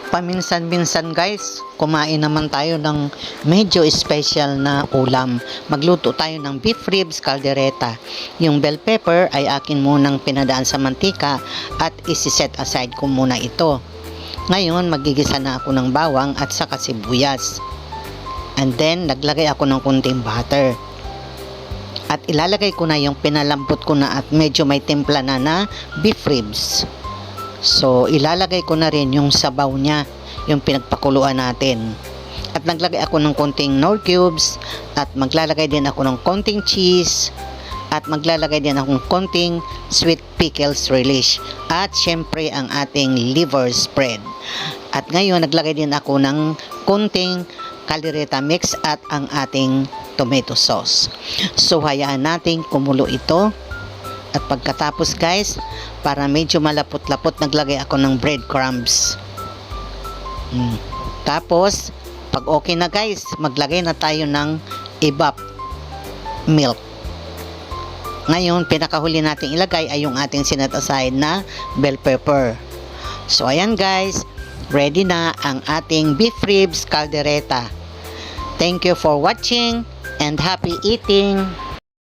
Paminsan-minsan guys, kumain naman tayo ng medyo special na ulam. Magluto tayo ng beef ribs caldereta. Yung bell pepper ay akin munang pinadaan sa mantika at isi-set aside ko muna ito. Ngayon, magigisa na ako ng bawang at saka sibuyas. And then, naglagay ako ng kunting butter. At ilalagay ko na yung pinalambot ko na at medyo may timpla na beef ribs. So, ilalagay ko na rin yung sabaw niya, yung pinagpakuluan natin. At naglagay ako ng konting Knorr cubes, at maglalagay din ako ng konting cheese, at maglalagay din akong konting sweet pickles relish. At syempre, ang ating liver spread. At ngayon, naglagay din ako ng konting caldereta mix at ang ating tomato sauce. So, hayaan natin kumulo ito. At pagkatapos guys, para medyo malapot-lapot, naglagay ako ng breadcrumbs. Tapos, pag okay na guys, maglagay na tayo ng evap milk. Ngayon, pinakahuli natin ilagay ay yung ating sinet aside na bell pepper. So, ayan guys, ready na ang ating beef ribs caldereta. Thank you for watching and happy eating!